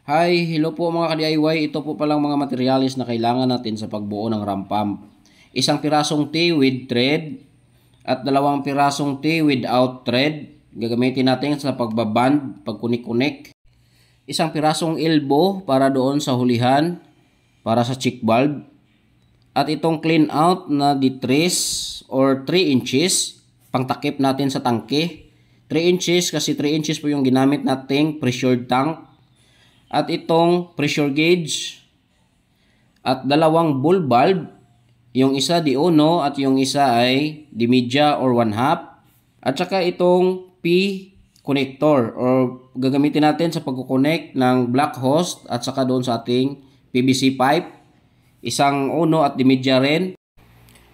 Hi, hello po mga ka-DIY. Ito po palang mga materialis na kailangan natin sa pagbuo ng ram pump. Isang pirasong T with thread at dalawang pirasong T without thread. Gagamitin natin sa pagbaband, pagkunik-kunik. Isang pirasong elbow para doon sa hulihan, para sa check valve. At itong clean out na detrace or 3 inches, pangtakip natin sa tangke. 3 inches kasi 3 inches po yung ginamit nating pressured tank. At itong pressure gauge at dalawang ball valve, yung isa di uno at yung isa ay di media or 1/2, at saka itong P connector or gagamitin natin sa pagkukonek ng black hose at saka doon sa ating PVC pipe, isang uno at di media rin.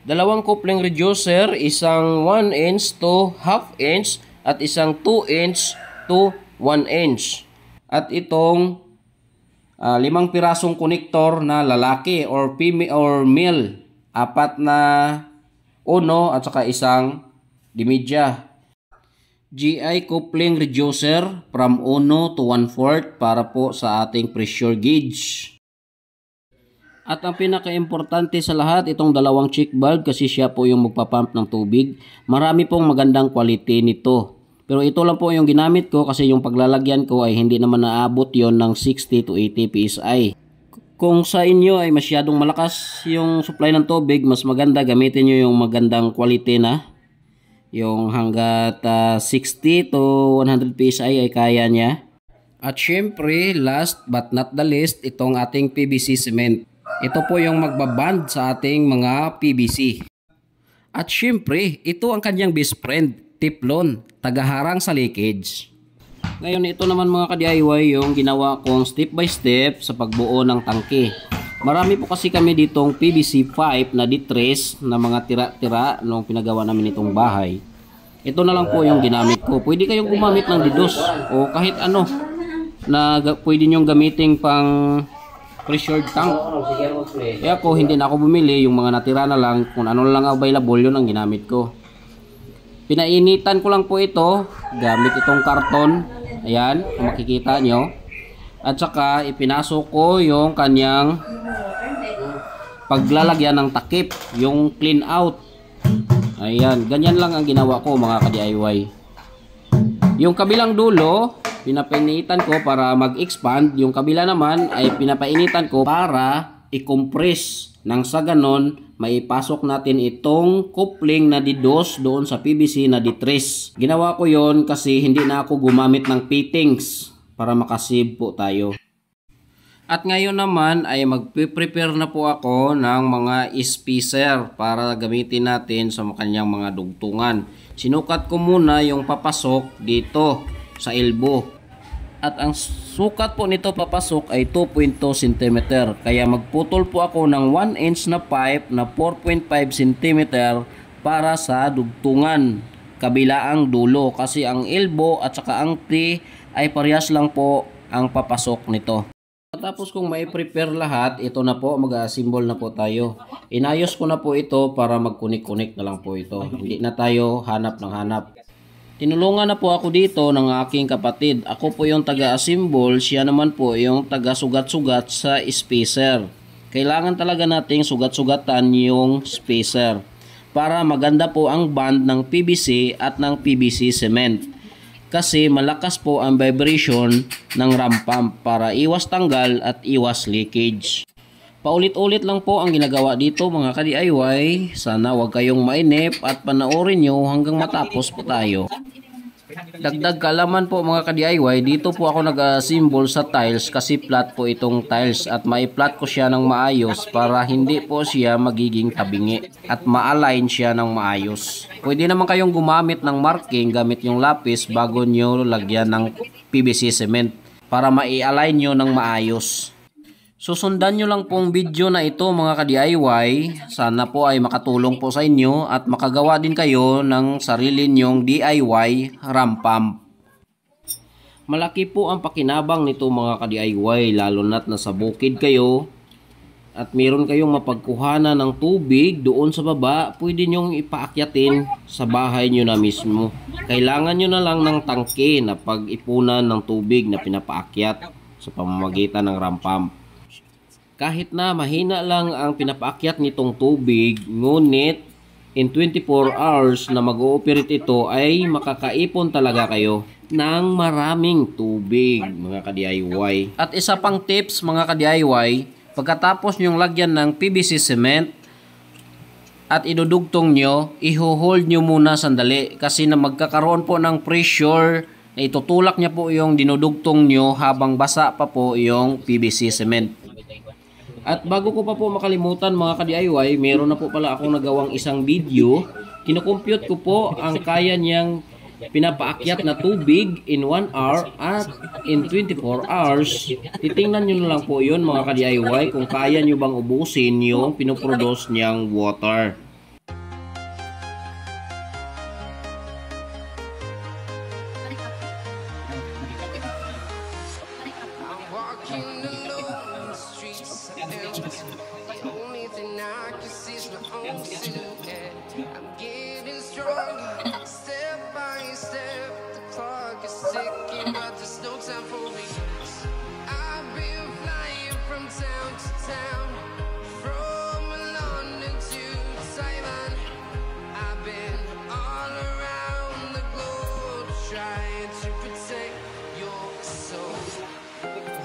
Dalawang coupling reducer, isang 1 inch to 1/2 inch at isang 2 inch to 1 inch. At itong 5 pirasong konektor na lalaki or male, 4 na uno at saka isang di media. GI coupling reducer from 1 to 1/4 para po sa ating pressure gauge. At ang pinaka-importante sa lahat, itong dalawang check valve kasi siya po yung magpapump ng tubig. Marami pong magandang quality nito. Pero ito lang po yung ginamit ko kasi yung paglalagyan ko ay hindi naman naabot yon ng 60 to 80 PSI. Kung sa inyo ay masyadong malakas yung supply ng tubig, mas maganda gamitin nyo yung magandang quality na. Yung hanggat 60 to 100 PSI ay kaya niya. At syempre, last but not the least, itong ating PVC cement. Ito po yung magbaband sa ating mga PVC. At syempre, ito ang kanyang best friend, Teflon, tagaharang sa leakage. Ngayon, ito naman mga ka-DIY yung ginawa kong step by step sa pagbuo ng tangke. Marami po kasi kami ditong PVC pipe na detrace na mga tira-tira nung pinagawa namin itong bahay. Ito na lang po yung ginamit ko. Pwede kayong gumamit ng didos o kahit ano na pwede nyong gamitin pang pressured tank. Kaya ako hindi na ako bumili, yung mga natira na lang, kung ano lang available yun ang ginamit ko. Pinainitan ko lang po ito gamit itong karton. Ayan, kung makikita nyo. At saka ipinasok ko yung kanyang paglalagyan ng takip, yung clean out. Ayan, ganyan lang ang ginawa ko mga ka-DIY. Yung kabilang dulo, pinapainitan ko para mag-expand. Yung kabila naman ay pinapainitan ko para i-compress. Nang sa ganon, maipasok natin itong coupling na didos doon sa PVC na detrace. Ginawa ko yon kasi hindi na ako gumamit ng fittings para makasave po tayo. At ngayon naman ay magpe-prepare na po ako ng mga spacer para gamitin natin sa kanyang mga dugtungan. Sinukat ko muna yung papasok dito sa elbow. At ang sukat po nito papasok ay 2.2 cm. Kaya magputol po ako ng 1 inch na pipe na 4.5 cm para sa dugtungan kabilaang dulo. Kasi ang elbow at saka ang T ay parehas lang po ang papasok nito. Tapos kung may prepare lahat, ito na po, mag-assemble na po tayo. Inayos ko na po ito para magkunik-kunik na lang po ito. Hindi na tayo hanap ng hanap. Tinulungan na po ako dito ng aking kapatid. Ako po yung taga-assemble, siya naman po yung taga-sugat-sugat sa spacer. Kailangan talaga nating sugat-sugatan yung spacer para maganda po ang band ng PVC at ng PVC cement. Kasi malakas po ang vibration ng ram pump para iwas tanggal at iwas leakage. Paulit-ulit lang po ang ginagawa dito mga ka-DIY. Sana wag kayong mainip at panoorin nyo hanggang matapos po tayo. Dagdag kaalaman po mga ka-DIY, dito po ako nag-assemble sa tiles kasi flat po itong tiles at mai-flat ko siya ng maayos para hindi po siya magiging tabingi at ma-align siya ng maayos. Pwede naman kayong gumamit ng marking gamit yung lapis bago nyo lagyan ng PVC cement para mai-align nyo ng maayos. Susundan nyo lang pong video na ito mga ka-DIY. Sana po ay makatulong po sa inyo at makagawa din kayo ng sarili nyong DIY ram pump. Malaki po ang pakinabang nito mga ka-DIY, lalo na't nasa bukid kayo at meron kayong mapagkuhanan ng tubig doon sa baba, pwede nyong ipaakyatin sa bahay nyo na mismo. Kailangan nyo na lang ng tangke na pag-ipunan ng tubig na pinapaakyat. sa pamamagitan ng ramp pump. Kahit na mahina lang ang pinapaakyat nitong tubig, ngunit in 24 hours na mag-ooperate ito ay makakaipon talaga kayo ng maraming tubig, mga ka-DIY. At isa pang tips, mga ka-DIY, pagkatapos nyong lagyan ng PVC cement at idudugtong nyo, iho-hold nyo muna sandali kasi na magkakaroon po ng pressure na itutulak niya po yung dinudugtong nyo habang basa pa po yung PVC cement. At bago ko pa po makalimutan, mga ka-DIY, meron na po pala akong nagawang isang video. Kinukompute ko po ang kaya niyang pinapaakyat na tubig in 1 hour at in 24 hours. Titingnan nyo na lang po yun, mga ka-DIY, kung kaya nyo bang ubusin yung pinoproduce niyang water. The only thing I can see is my own silhouette. I'm getting stronger, step by step. The clock is ticking, but there's no time for me. I've been flying from town to town, from London to Taiwan. I've been all around the globe trying to protect your soul.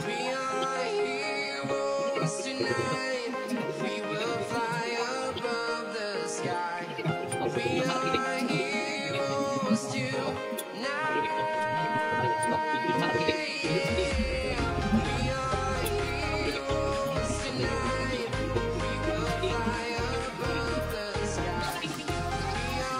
We are heroes tonight. We will fly above the sky. We are heroes tonight. We are heroes tonight. We will fly above the sky. We are heroes tonight.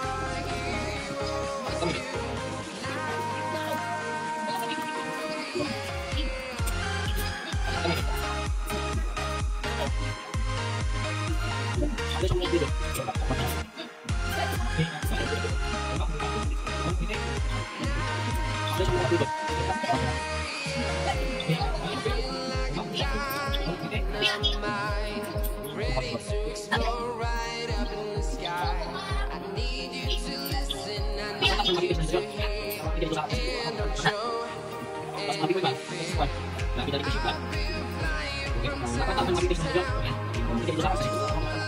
Ready to explore right up in the sky. I need you to listen, I need you to hear, and don't show any fear. I've been flying from town to town, from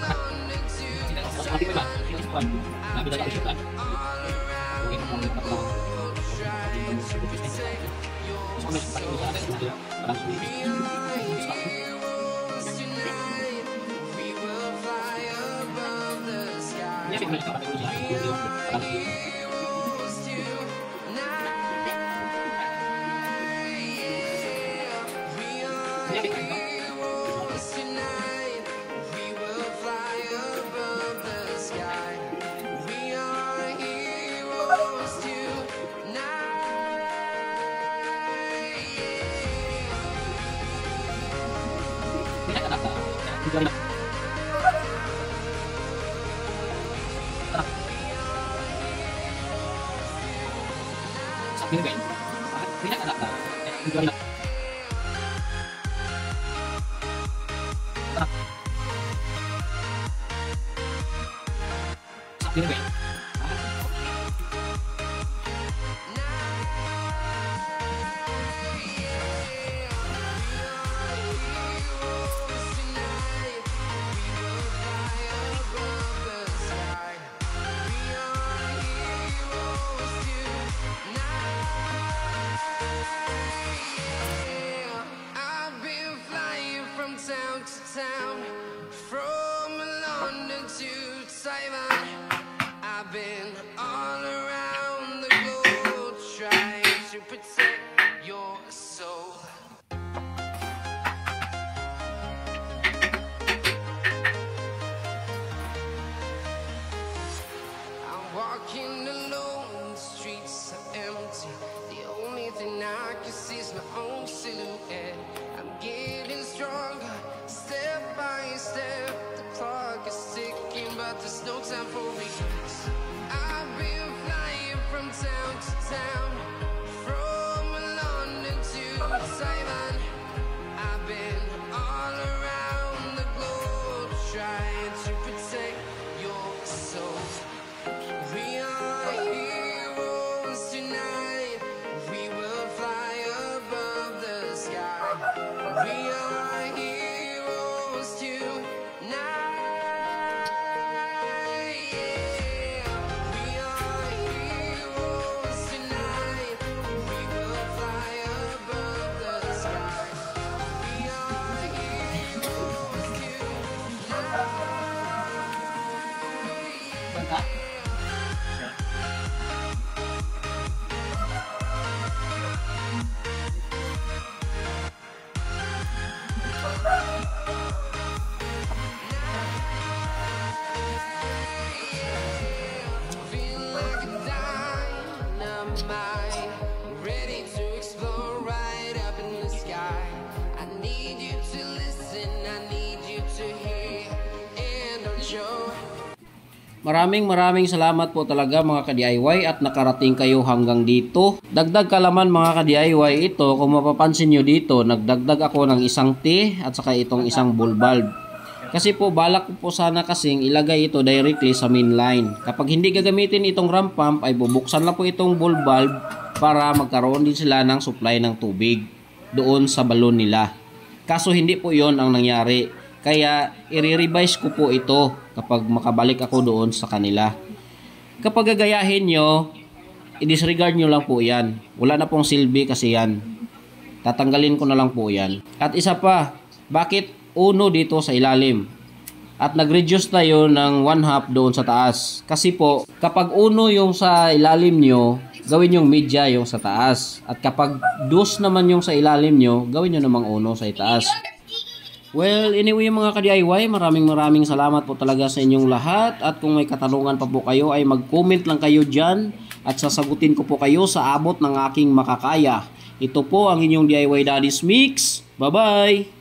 London to Taiwan. I've been all around the world trying to protect your soul. We are heroes tonight. We will fly above the sky. We are heroes tonight. Yeah. We are heroes tonight. We will fly above the sky. We are heroes tonight. I've been flying from town to town, from London to Taiwan. We are heroes tonight. Yeah. We are heroes tonight. We will fly above the sky. We are heroes tonight. Feel like a dynamite, ready to explode right up in the sky. I need you to listen, I need you to hear, and don't show. Maraming salamat po talaga mga ka-DIY at nakarating kayo hanggang dito. Dagdag kalaman mga ka-DIY ito, kung mapapansin nyo dito, nagdagdag ako ng isang T at saka itong isang ball bulb. Kasi po balak ko po sana kasing ilagay ito directly sa main line. Kapag hindi gagamitin itong ramp pump ay bubuksan na po itong ball bulb para magkaroon din sila ng supply ng tubig doon sa balon nila. Kaso hindi po yon ang nangyari. Kaya i-revise ko po ito kapag makabalik ako doon sa kanila. Kapag gagayahin nyo, i-disregard nyo lang po yan. Wala na pong silbi kasi yan. Tatanggalin ko na lang po yan. At isa pa, bakit uno dito sa ilalim? At nag-reduce tayo ng 1/2 doon sa taas. Kasi po, kapag uno yung sa ilalim nyo, gawin yung media yung sa taas. At kapag dos naman yung sa ilalim nyo, gawin nyo namang uno sa itaas. Well, anyway mga ka-DIY, maraming salamat po talaga sa inyong lahat. At kung may katanungan pa po kayo ay mag-comment lang kayo dyan at sasagutin ko po kayo sa abot ng aking makakaya. Ito po ang inyong DIY Daddy's Mix. Bye-bye!